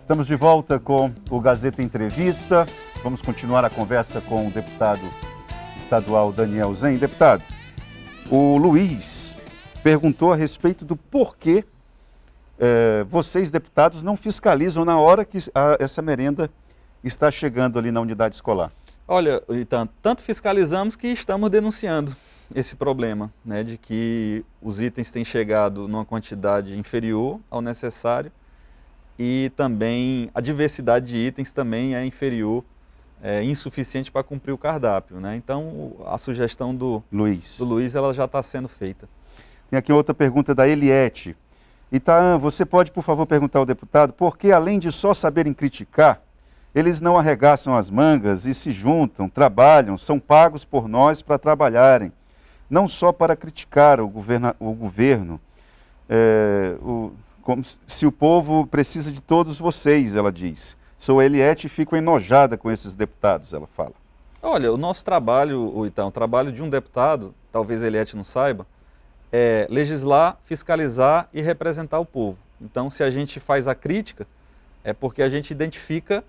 Estamos de volta com o Gazeta Entrevista. Vamos continuar a conversa com o deputado estadual Daniel Zen. Deputado, o Luiz perguntou a respeito do porquê vocês, deputados, não fiscalizam na hora que essa merenda está chegando ali na unidade escolar. Olha, então, tanto fiscalizamos que estamos denunciando esse problema, né, de que os itens têm chegado numa quantidade inferior ao necessário e também a diversidade de itens também é inferior, insuficiente para cumprir o cardápio, né? Então, a sugestão do Luiz ela já está sendo feita. Tem aqui outra pergunta da Eliette. Itaã, você pode, por favor, perguntar ao deputado por que, além de só saberem criticar, eles não arregaçam as mangas e se juntam, trabalham, são pagos por nós para trabalharem, não só para criticar o governo, como se o povo precisa de todos vocês, ela diz. Sou Eliette e fico enojada com esses deputados, ela fala. Olha, o nosso trabalho, então, o trabalho de um deputado, talvez a Eliette não saiba, é legislar, fiscalizar e representar o povo. Então, se a gente faz a crítica, é porque a gente identifica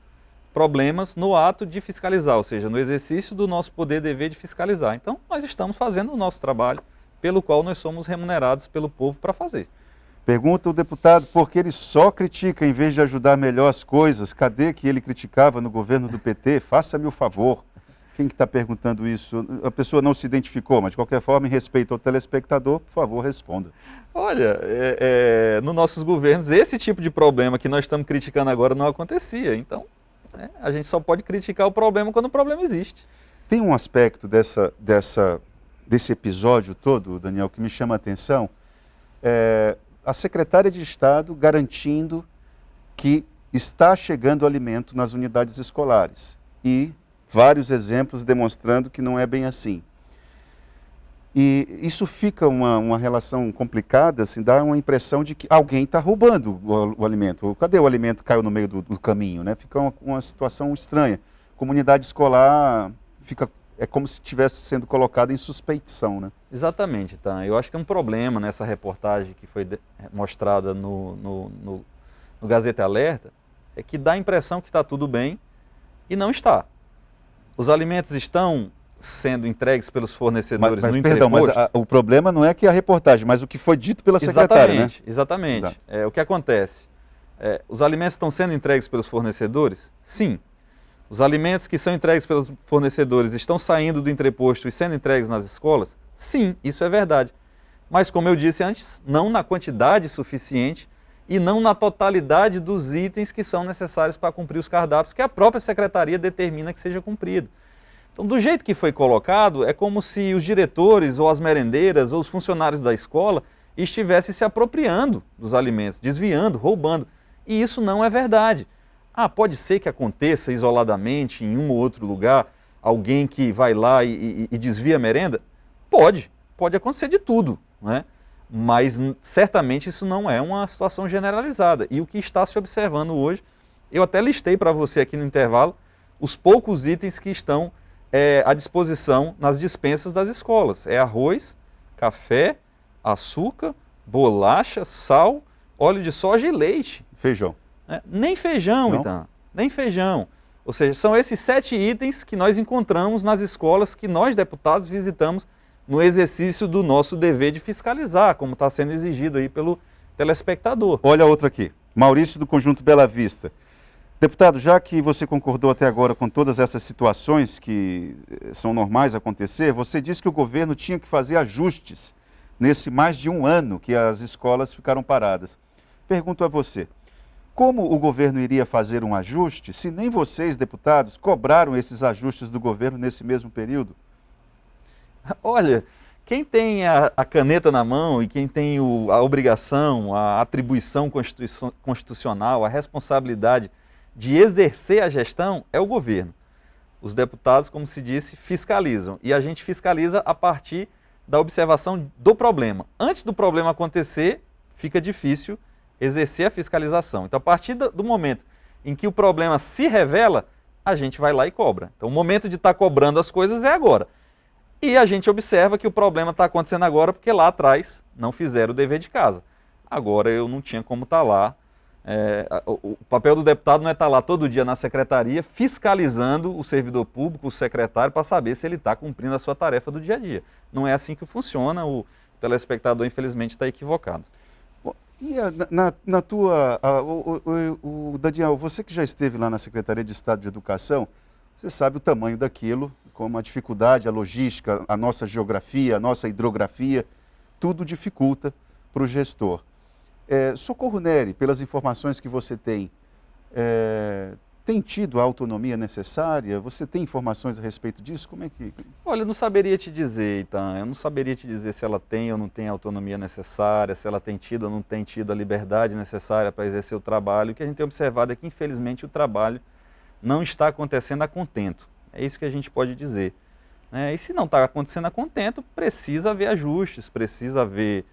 problemas no ato de fiscalizar, ou seja, no exercício do nosso poder e dever de fiscalizar. Então, nós estamos fazendo o nosso trabalho, pelo qual nós somos remunerados pelo povo para fazer. Pergunta o deputado por que ele só critica em vez de ajudar melhor as coisas. Cadê que ele criticava no governo do PT? Faça-me o favor. Quem que está perguntando isso? A pessoa não se identificou, mas de qualquer forma, em respeito ao telespectador, por favor, responda. Olha, nos nossos governos, esse tipo de problema que nós estamos criticando agora não acontecia. Então, a gente só pode criticar o problema quando o problema existe. Tem um aspecto desse episódio todo, Daniel, que me chama a atenção. A secretária de Estado garantindo que está chegando alimento nas unidades escolares. E vários exemplos demonstrando que não é bem assim. E isso fica uma relação complicada, assim, dá uma impressão de que alguém está roubando o alimento. Cadê o alimento que caiu no meio do caminho, né? Fica uma situação estranha. Comunidade escolar é como se estivesse sendo colocada em suspeição, né? Exatamente, tá? Eu acho que tem um problema nessa reportagem que foi mostrada no Gazeta Alerta, é que dá a impressão que está tudo bem e não está. Os alimentos estão sendo entregues pelos fornecedores no entreposto. Perdão, mas o problema não é que a reportagem, mas o que foi dito pela secretária, né? Exatamente. O que acontece? Os alimentos estão sendo entregues pelos fornecedores? Sim. Os alimentos que são entregues pelos fornecedores estão saindo do entreposto e sendo entregues nas escolas? Sim, isso é verdade. Mas, como eu disse antes, não na quantidade suficiente e não na totalidade dos itens que são necessários para cumprir os cardápios que a própria secretaria determina que seja cumprido. Então, do jeito que foi colocado, é como se os diretores ou as merendeiras ou os funcionários da escola estivessem se apropriando dos alimentos, desviando, roubando. E isso não é verdade. Pode ser que aconteça isoladamente em um ou outro lugar, alguém que vai lá e desvia a merenda? Pode acontecer de tudo, né? Mas certamente isso não é uma situação generalizada. E o que está se observando hoje, eu até listei para você aqui no intervalo, os poucos itens que estão à disposição nas dispensas das escolas. É arroz, café, açúcar, bolacha, sal, óleo de soja e leite. Feijão. Nem feijão, então. Nem feijão. Ou seja, são esses 7 itens que nós encontramos nas escolas que nós, deputados, visitamos no exercício do nosso dever de fiscalizar, como está sendo exigido aí pelo telespectador. Olha outra aqui. Maurício, do Conjunto Bela Vista. Deputado, já que você concordou até agora com todas essas situações que são normais acontecer, você disse que o governo tinha que fazer ajustes nesse mais de um ano que as escolas ficaram paradas. Pergunto a você, como o governo iria fazer um ajuste se nem vocês, deputados, cobraram esses ajustes do governo nesse mesmo período? Olha, quem tem a caneta na mão e quem tem a obrigação, a atribuição constitucional, a responsabilidade de exercer a gestão é o governo. Os deputados, como se disse, fiscalizam. E a gente fiscaliza a partir da observação do problema. Antes do problema acontecer, fica difícil exercer a fiscalização. Então, a partir do momento em que o problema se revela, a gente vai lá e cobra. Então, o momento de estar cobrando as coisas é agora. E a gente observa que o problema está acontecendo agora porque lá atrás não fizeram o dever de casa. Agora eu não tinha como estar lá O papel do deputado não é estar lá todo dia na secretaria fiscalizando o servidor público, o secretário, para saber se ele está cumprindo a sua tarefa do dia a dia. Não é assim que funciona, o telespectador infelizmente está equivocado. E Daniel, você que já esteve lá na Secretaria de Estado de Educação, você sabe o tamanho daquilo, como a dificuldade, a logística, a nossa geografia, a nossa hidrografia, tudo dificulta para o gestor. Socorro Nery, pelas informações que você tem tido a autonomia necessária? Você tem informações a respeito disso? Como é que... Olha, eu não saberia te dizer, Itan, eu não saberia te dizer se ela tem ou não tem a autonomia necessária, se ela tem tido ou não tem tido a liberdade necessária para exercer o trabalho. O que a gente tem observado é que, infelizmente, o trabalho não está acontecendo a contento. É isso que a gente pode dizer. E se não está acontecendo a contento, precisa haver ajustes, precisa haver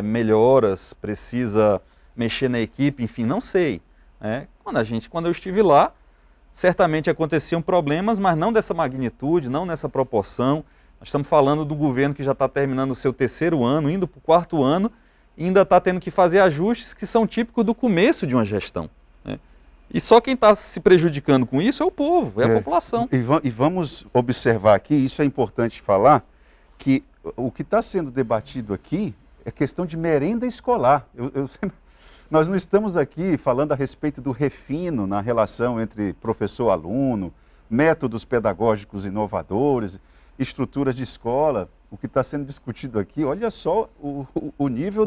melhoras, precisa mexer na equipe, enfim, não sei. Quando eu estive lá, certamente aconteciam problemas, mas não dessa magnitude, não nessa proporção. Nós estamos falando do governo que já está terminando o seu 3º ano, indo para o 4º ano, e ainda está tendo que fazer ajustes que são típicos do começo de uma gestão. E só quem está se prejudicando com isso é o povo, é a população. E vamos observar aqui, isso é importante falar, que o que está sendo debatido aqui é questão de merenda escolar. Nós não estamos aqui falando a respeito do refino na relação entre professor-aluno, métodos pedagógicos inovadores, estruturas de escola. O que está sendo discutido aqui, olha só o nível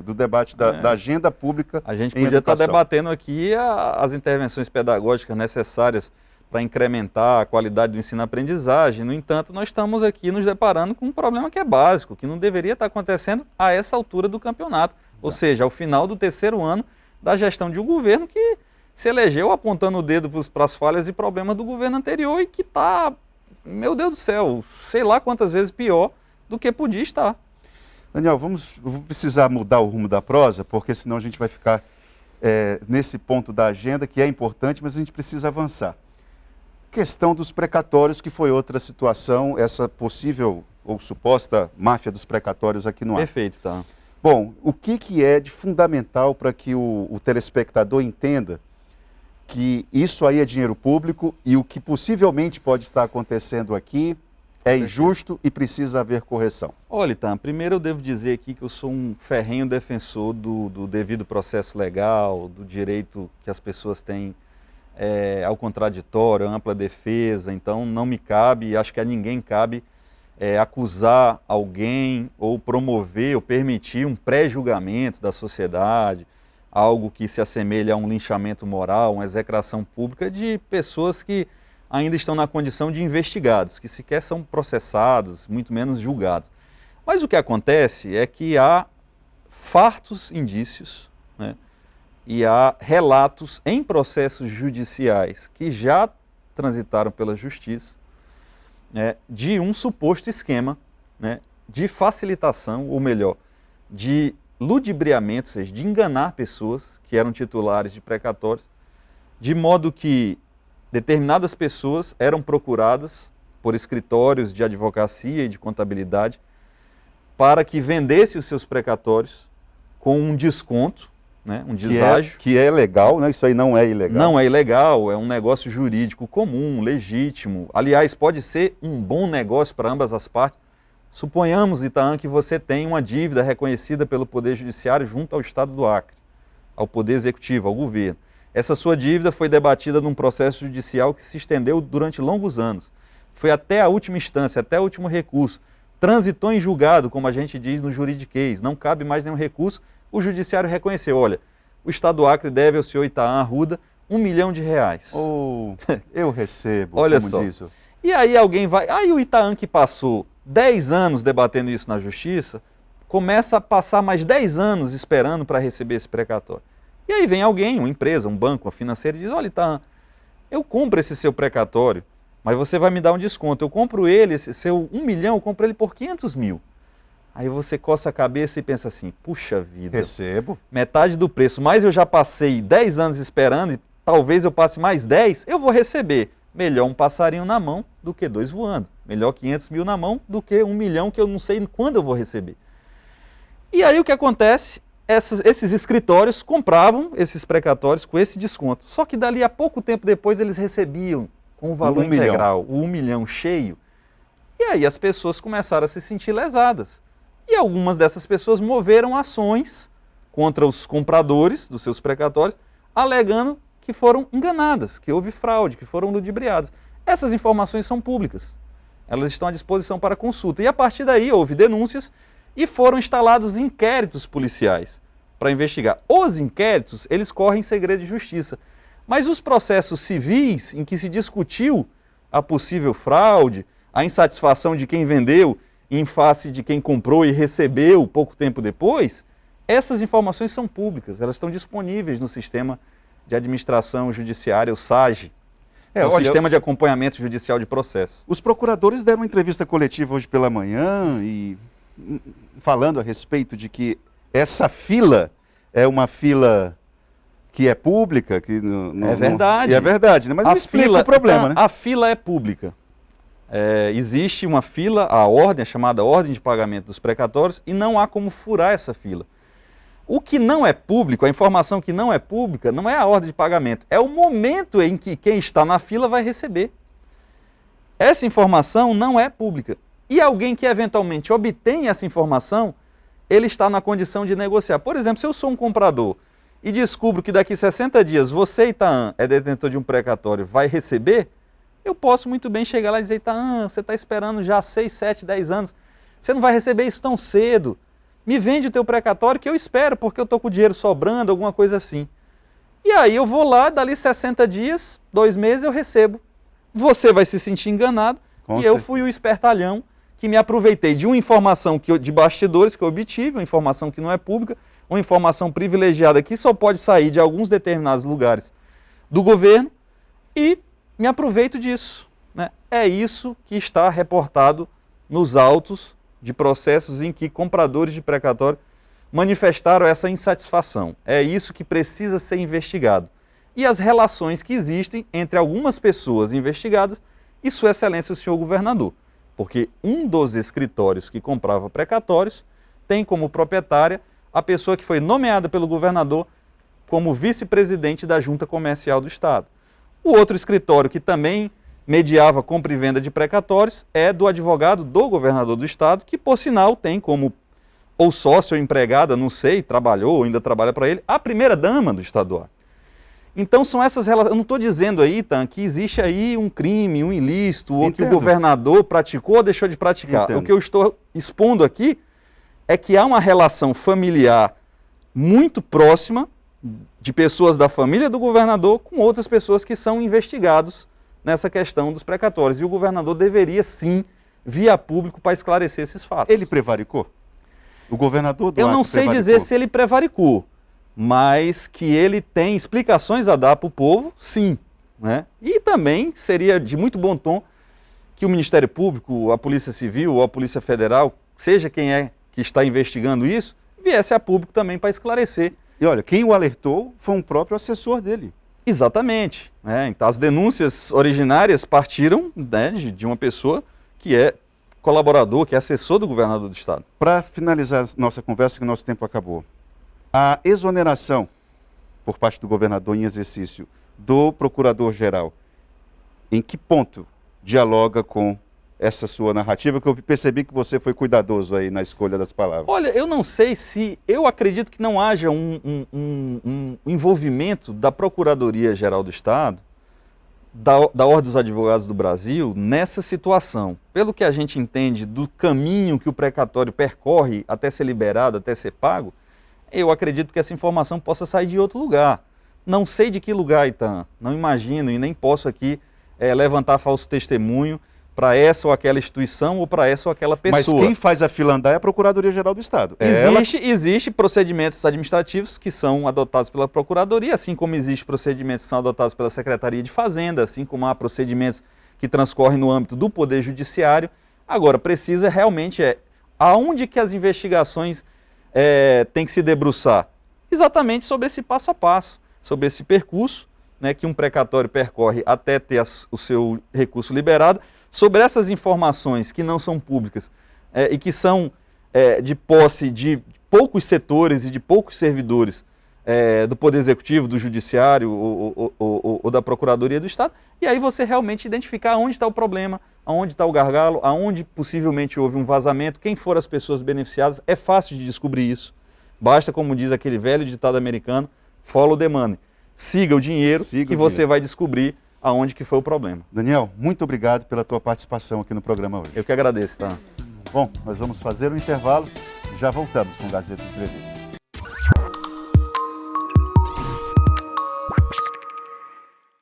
do debate da agenda pública. A gente podia estar debatendo aqui as intervenções pedagógicas necessárias para incrementar a qualidade do ensino-aprendizagem. No entanto, nós estamos aqui nos deparando com um problema que é básico, que não deveria estar acontecendo a essa altura do campeonato. Exato. Ou seja, ao final do 3º ano da gestão de um governo que se elegeu apontando o dedo para as falhas e problemas do governo anterior e que está, meu Deus do céu, sei lá quantas vezes pior do que podia estar. Daniel, eu vou precisar mudar o rumo da prosa, porque senão a gente vai ficar nesse ponto da agenda, que é importante, mas a gente precisa avançar. Questão dos precatórios, que foi outra situação, essa possível ou suposta máfia dos precatórios aqui no ar. Perfeito, tá. Bom, o que é de fundamental para que o telespectador entenda que isso aí é dinheiro público e o que possivelmente pode estar acontecendo aqui é injusto e precisa haver correção? Olha, Itan, primeiro eu devo dizer aqui que eu sou um ferrenho defensor do devido processo legal, do direito que as pessoas têm ao contraditório, à ampla defesa. Então não me cabe, e acho que a ninguém cabe, acusar alguém ou promover ou permitir um pré-julgamento da sociedade, algo que se assemelha a um linchamento moral, uma execração pública de pessoas que ainda estão na condição de investigados, que sequer são processados, muito menos julgados. Mas o que acontece é que há fartos indícios, e há relatos em processos judiciais que já transitaram pela justiça, de um suposto esquema, de facilitação, ou melhor, de ludibriamento, ou seja, de enganar pessoas que eram titulares de precatórios, de modo que determinadas pessoas eram procuradas por escritórios de advocacia e de contabilidade para que vendesse os seus precatórios com um desconto, um deságio. Que é legal, isso aí não é ilegal. Não é ilegal, é um negócio jurídico comum, legítimo. Aliás, pode ser um bom negócio para ambas as partes. Suponhamos, Itan, que você tem uma dívida reconhecida pelo Poder Judiciário junto ao Estado do Acre, ao Poder Executivo, ao governo. Essa sua dívida foi debatida num processo judicial que se estendeu durante longos anos. Foi até a última instância, até o último recurso. Transitou em julgado, como a gente diz no juridiquês, não cabe mais nenhum recurso. O judiciário reconheceu, olha, o Estado do Acre deve ao senhor Itan Arruda R$1 milhão. Eu recebo, olha como só. diz o... E aí alguém vai... Aí o Itan, que passou 10 anos debatendo isso na justiça, começa a passar mais 10 anos esperando para receber esse precatório. E aí vem alguém, uma empresa, um banco, uma financeira, e diz, olha, Itan, eu compro esse seu precatório, mas você vai me dar um desconto. Eu compro ele, esse seu 1 milhão, eu compro ele por 500 mil. Aí você coça a cabeça e pensa assim, puxa vida, recebo metade do preço, mas eu já passei 10 anos esperando e talvez eu passe mais 10, eu vou receber. Melhor um passarinho na mão do que 2 voando. Melhor 500 mil na mão do que 1 milhão que eu não sei quando eu vou receber. E aí o que acontece esses escritórios compravam esses precatórios com esse desconto. Só que dali a pouco tempo depois eles recebiam com o valor integral, o 1 milhão cheio. E aí as pessoas começaram a se sentir lesadas. E algumas dessas pessoas moveram ações contra os compradores dos seus precatórios, alegando que foram enganadas, que houve fraude, que foram ludibriadas. Essas informações são públicas. Elas estão à disposição para consulta. E a partir daí houve denúncias e foram instalados inquéritos policiais para investigar. Os inquéritos, eles correm em segredo de justiça. Mas os processos civis, em que se discutiu a possível fraude, a insatisfação de quem vendeu em face de quem comprou e recebeu pouco tempo depois, essas informações são públicas, elas estão disponíveis no Sistema de Administração Judiciária, o SAGE, o Sistema de Acompanhamento Judicial de Processo. Os procuradores deram uma entrevista coletiva hoje pela manhã e falando a respeito de que essa fila é uma fila que é pública, que é verdade. É verdade, né? Mas não explica o problema, né? A fila é pública. Existe uma fila, a ordem, a chamada ordem de pagamento dos precatórios, e não há como furar essa fila. O que não é público, a informação que não é pública, não é a ordem de pagamento, é o momento em que quem está na fila vai receber. Essa informação não é pública. E alguém que eventualmente obtém essa informação, ele está na condição de negociar. Por exemplo, se eu sou um comprador e descubro que daqui 60 dias você, Itaã, é detentor de um precatório, vai receber, eu posso muito bem chegar lá e dizer, Itaã, você está esperando já 6, 7, 10 anos, você não vai receber isso tão cedo. Me vende o teu precatório que eu espero, porque eu estou com o dinheiro sobrando, alguma coisa assim. E aí eu vou lá, dali 60 dias, 2 meses, eu recebo. Você vai se sentir enganado e eu fui o espertalhão que me aproveitei de uma informação de bastidores que eu obtive, uma informação que não é pública, uma informação privilegiada que só pode sair de alguns determinados lugares do governo e me aproveito disso, né? É isso que está reportado nos autos de processos em que compradores de precatório manifestaram essa insatisfação. É isso que precisa ser investigado. E as relações que existem entre algumas pessoas investigadas e Sua Excelência o senhor governador. Porque um dos escritórios que comprava precatórios tem como proprietária a pessoa que foi nomeada pelo governador como vice-presidente da Junta Comercial do Estado. O outro escritório que também mediava compra e venda de precatórios é do advogado do governador do Estado, que por sinal tem como ou sócio ou empregada, não sei, trabalhou ou ainda trabalha para ele, a primeira-dama do estadual. Então são essas relações. Eu não estou dizendo aí, Tan, que existe aí um crime, um ilícito, ou que o governador praticou ou deixou de praticar. O que eu estou expondo aqui é que há uma relação familiar muito próxima de pessoas da família do governador com outras pessoas que são investigados nessa questão dos precatórios. E o governador deveria, sim, via público para esclarecer esses fatos. Ele prevaricou? O governador do Eu não sei dizer se ele prevaricou, mas que ele tem explicações a dar para o povo, sim. Né? E também seria de muito bom tom que o Ministério Público, a Polícia Civil ou a Polícia Federal, seja quem é que está investigando isso, viesse a público também para esclarecer. E olha, quem o alertou foi um próprio assessor dele. Exatamente. Né? Então, as denúncias originárias partiram, né, de uma pessoa que é colaborador, que é assessor do governador do Estado. Para finalizar nossa conversa, que o nosso tempo acabou, a exoneração por parte do governador em exercício do procurador-geral, em que ponto dialoga com essa sua narrativa, que eu percebi que você foi cuidadoso aí na escolha das palavras? Olha, eu não sei se... Eu acredito que não haja um envolvimento da Procuradoria-Geral do Estado, da Ordem dos Advogados do Brasil, nessa situação. Pelo que a gente entende do caminho que o precatório percorre até ser liberado, até ser pago, eu acredito que essa informação possa sair de outro lugar. Não sei de que lugar, Itaã, não imagino e nem posso aqui levantar falso testemunho para essa ou aquela instituição ou para essa ou aquela pessoa. Mas quem faz a fila andar é a Procuradoria-Geral do Estado. Existe procedimentos administrativos que são adotados pela Procuradoria, assim como existem procedimentos que são adotados pela Secretaria de Fazenda, assim como há procedimentos que transcorrem no âmbito do Poder Judiciário. Agora, precisa realmente aonde que as investigações têm que se debruçar? Exatamente sobre esse passo a passo, sobre esse percurso, né, que um precatório percorre até ter o seu recurso liberado, sobre essas informações que não são públicas e que são de posse de poucos setores e de poucos servidores do Poder Executivo, do Judiciário ou da Procuradoria do Estado, e aí você realmente identificar onde está o problema, aonde está o gargalo, aonde possivelmente houve um vazamento, quem foram as pessoas beneficiadas. É fácil de descobrir isso. Basta, como diz aquele velho ditado americano, follow the money. Siga o dinheiro que você vai descobrir aonde que foi o problema. Daniel, muito obrigado pela tua participação aqui no programa hoje. Eu que agradeço, tá? Bom, nós vamos fazer um intervalo e já voltamos com o Gazeta Entrevista.